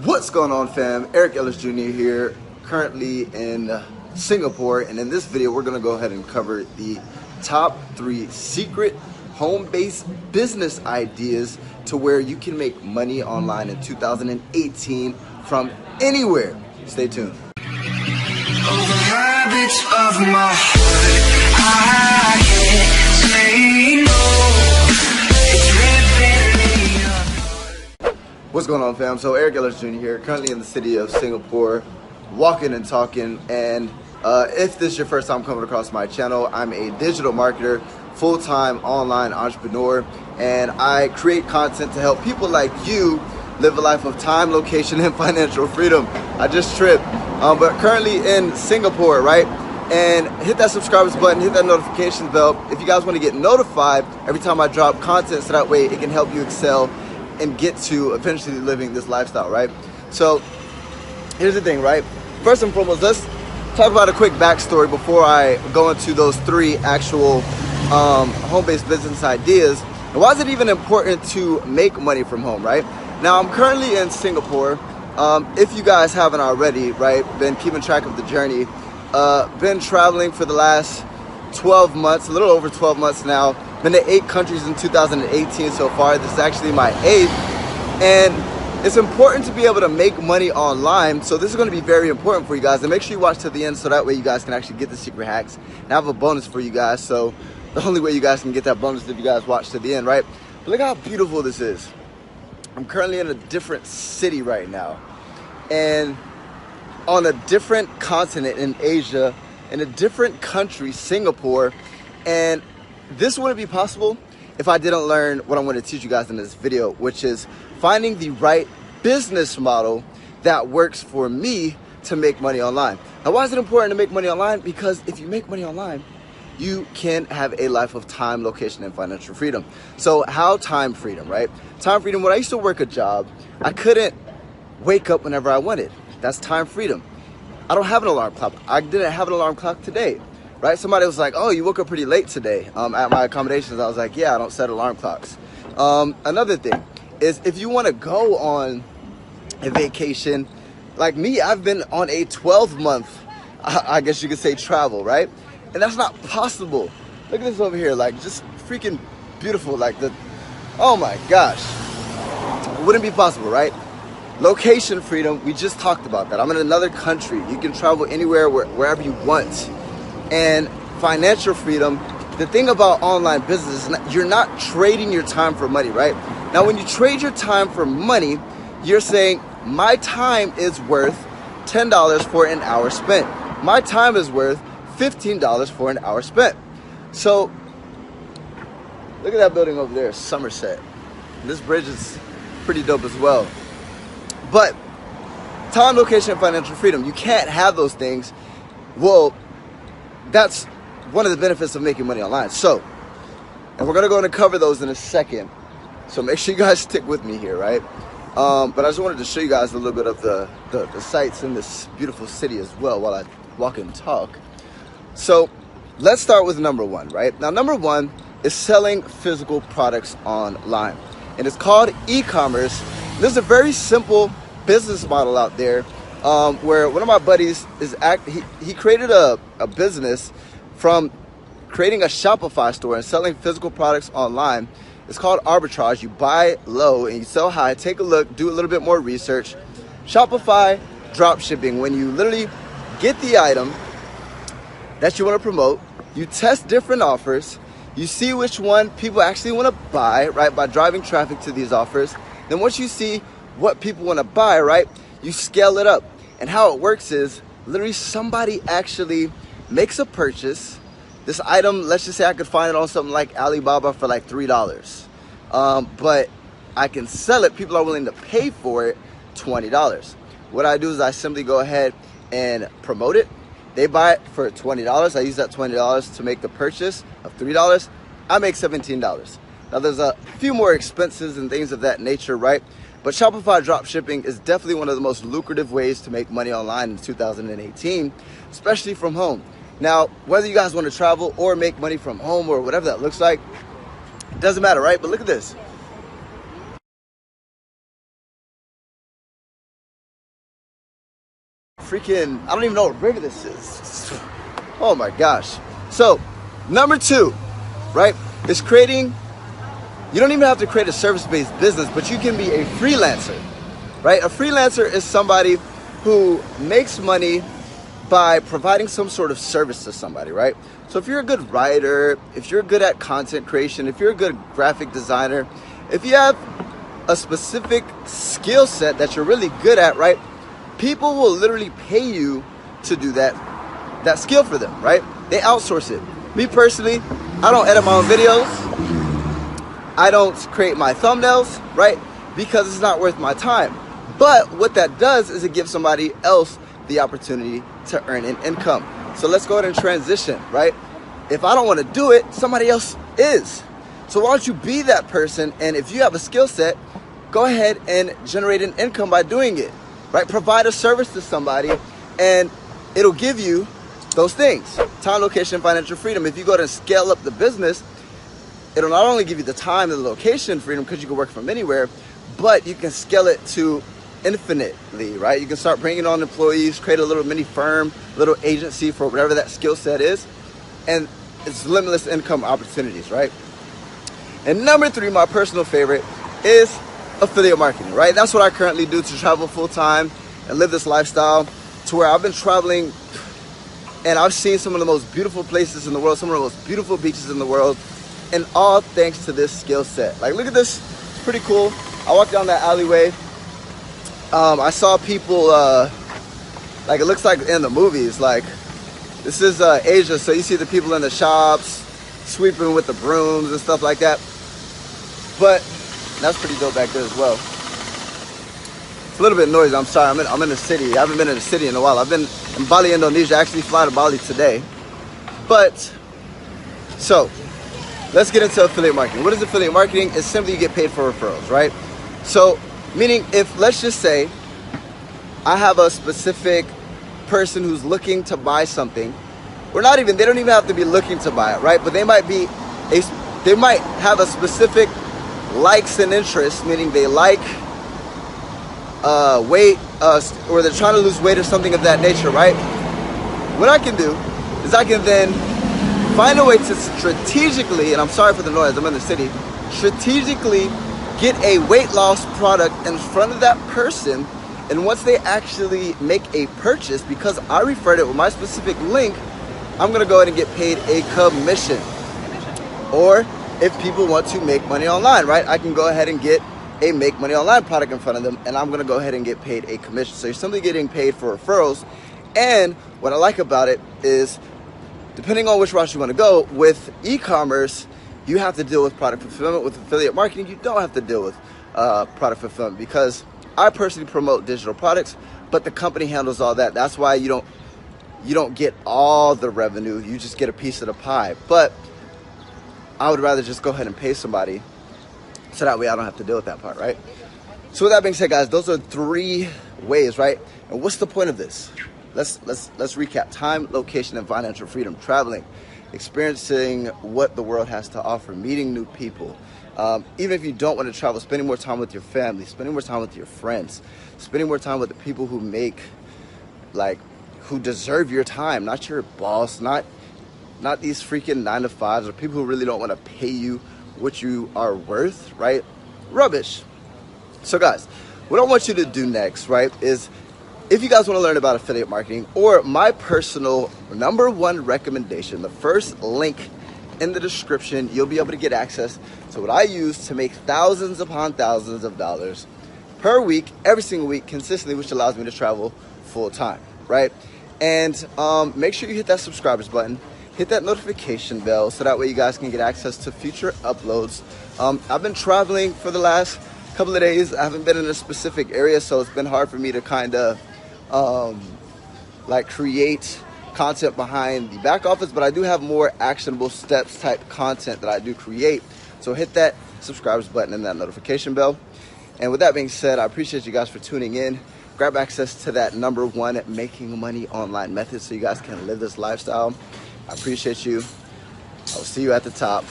What's going on, fam? Eric Ellis Jr. here, currently in Singapore, and in this video we're going to go ahead and cover the top 3 secret home-based business ideas to where you can make money online in 2018 from anywhere. Stay tuned. What's going on, fam? So Eric Ellis Jr. here, currently in the city of Singapore, walking and talking. And if this is your first time coming across my channel, I'm a digital marketer, full-time online entrepreneur, and I create content to help people like you live a life of time, location, and financial freedom. I just tripped, but currently in Singapore, right? And hit that subscribe button, hit that notification bell if you guys want to get notified every time I drop content, so that way it can help you excel and get to eventually living this lifestyle, right? So here's the thing, right? First and foremost, let's talk about a quick backstory before I go into those 3 actual home-based business ideas. And why is it even important to make money from home, right? Now, I'm currently in Singapore. If you guys haven't already, right, been keeping track of the journey, been traveling for the last 12 months, a little over 12 months now. Been to 8 countries in 2018 so far. This is actually my 8th. And it's important to be able to make money online. So this is going to be very important for you guys. And make sure you watch to the end so that way you guys can actually get the secret hacks. And I have a bonus for you guys. So the only way you guys can get that bonus is if you guys watch to the end, right? But look how beautiful this is. I'm currently in a different city right now. And on a different continent in Asia, in a different country, Singapore. And this wouldn't be possible if I didn't learn what I'm going to teach you guys in this video, which is finding the right business model that works for me to make money online. Now, why is it important to make money online? Because if you make money online, you can have a life of time, location, and financial freedom. So how time freedom, right? Time freedom, when I used to work a job, I couldn't wake up whenever I wanted. That's time freedom. I don't have an alarm clock. I didn't have an alarm clock today. Right? Somebody was like, oh, you woke up pretty late today at my accommodations. I was like, yeah, I don't set alarm clocks. Another thing is, if you want to go on a vacation, like me, I've been on a 12-month, I guess you could say, travel, right? And that's not possible. Look at this over here, like, just freaking beautiful. Like, oh my gosh. It wouldn't be possible, right? Location freedom, we just talked about that. I'm in another country. You can travel anywhere, wherever you want. And financial freedom, the thing about online business is you're not trading your time for money, right? Now, when you trade your time for money, you're saying my time is worth $10 for an hour spent. My time is worth $15 for an hour spent. So look at that building over there, Somerset. This bridge is pretty dope as well. But time, location, and financial freedom, you can't have those things. Well, that's one of the benefits of making money online. So, and we're going to go and cover those in a second. So make sure you guys stick with me here, right? But I just wanted to show you guys a little bit of the sights in this beautiful city as well while I walk and talk. So let's start with number 1, right? Now, number 1 is selling physical products online. And it's called e-commerce. There's a very simple business model out there. Where one of my buddies he created a business from creating a Shopify store and selling physical products online. It's called arbitrage. You buy low and you sell high. Take a look, do a little bit more research. Shopify drop shipping, when you literally get the item that you want to promote, you test different offers, you see which one people actually want to buy, right, by driving traffic to these offers. Then once you see what people want to buy, right, you scale it up. And how it works is, literally somebody actually makes a purchase. This item, let's just say I could find it on something like Alibaba for like $3. But I can sell it, people are willing to pay for it, $20. What I do is I simply go ahead and promote it. They buy it for $20. I use that $20 to make the purchase of $3. I make $17. Now there's a few more expenses and things of that nature, right? But Shopify dropshipping is definitely one of the most lucrative ways to make money online in 2018, especially from home. Now, whether you guys want to travel or make money from home or whatever that looks like, it doesn't matter, right? But look at this. freaking, I don't even know what river this is. Oh my gosh. So, number 2, right, is creating, you don't even have to create a service-based business, but you can be a freelancer, right? A freelancer is somebody who makes money by providing some sort of service to somebody, right? So if you're a good writer, if you're good at content creation, if you're a good graphic designer, if you have a specific skill set that you're really good at, right? People will literally pay you to do that skill for them, right? They outsource it. Me personally, I don't edit my own videos. I don't create my thumbnails, right? Because it's not worth my time. But what that does is it gives somebody else the opportunity to earn an income. So let's go ahead and transition, right? If I don't want to do it, somebody else is. So why don't you be that person? And if you have a skill set, go ahead and generate an income by doing it, right? Provide a service to somebody and it'll give you those things: time, location, financial freedom. If you go ahead and scale up the business, it'll not only give you the time and the location freedom because you can work from anywhere, but you can scale it to infinitely, right? You can start bringing on employees, create a little mini firm, little agency for whatever that skill set is, and it's limitless income opportunities, right? And number 3, my personal favorite, is affiliate marketing, right? That's what I currently do to travel full time and live this lifestyle, to where I've been traveling and I've seen some of the most beautiful places in the world, some of the most beautiful beaches in the world, and all thanks to this skill set. Like, look at this, it's pretty cool. I walked down that alleyway. I saw people, like, it looks like in the movies, like, this is Asia, so you see the people in the shops sweeping with the brooms and stuff like that. But that's pretty dope back there as well. It's a little bit noisy, I'm sorry, I'm in the city. I haven't been in the city in a while. I've been in Bali, Indonesia. I actually fly to Bali today. But, so, let's get into affiliate marketing. What is affiliate marketing? It's simply you get paid for referrals, right? So, meaning if, let's just say, I have a specific person who's looking to buy something, they don't even have to be looking to buy it, right? But they might have a specific likes and interests, meaning they like weight, or they're trying to lose weight or something of that nature, right? What I can do is I can then find a way to strategically, and I'm sorry for the noise, I'm in the city, strategically get a weight loss product in front of that person, and once they actually make a purchase, because I referred it with my specific link, I'm gonna go ahead and get paid a commission. Or if people want to make money online, right, I can go ahead and get a make money online product in front of them, and I'm gonna go ahead and get paid a commission. So you're simply getting paid for referrals. And what I like about it is, depending on which route you want to go, with e-commerce, you have to deal with product fulfillment. With affiliate marketing, you don't have to deal with product fulfillment, because I personally promote digital products, but the company handles all that. That's why you don't get all the revenue, you just get a piece of the pie. But I would rather just go ahead and pay somebody, so that way I don't have to deal with that part, right? So with that being said, guys, those are 3 ways, right? And what's the point of this? Let's recap: time, location, and financial freedom. Traveling, experiencing what the world has to offer, meeting new people. Even if you don't want to travel, spending more time with your family, spending more time with your friends, spending more time with the people who who deserve your time, not your boss, not these freaking 9-to-5s, or people who really don't want to pay you what you are worth, right? Rubbish. So guys, what I want you to do next, right, is if you guys want to learn about affiliate marketing, or my personal #1 recommendation, the first link in the description, you'll be able to get access to what I use to make thousands upon thousands of dollars per week, every single week, consistently, which allows me to travel full time, right? And make sure you hit that subscribers button, hit that notification bell, so that way you guys can get access to future uploads. I've been traveling for the last couple of days. I haven't been in a specific area, so it's been hard for me to kind of create content behind the back office, but I do have more actionable steps type content that I do create. So hit that subscribers button and that notification bell. And with that being said, I appreciate you guys for tuning in. Grab access to that #1 making money online method, so you guys can live this lifestyle. I appreciate you. I will see you at the top.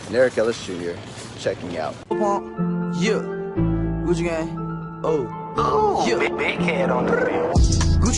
And Eric Ellis Jr. checking out. Yeah, Gucci gang. Oh, yeah. Big head on the bill. Gucci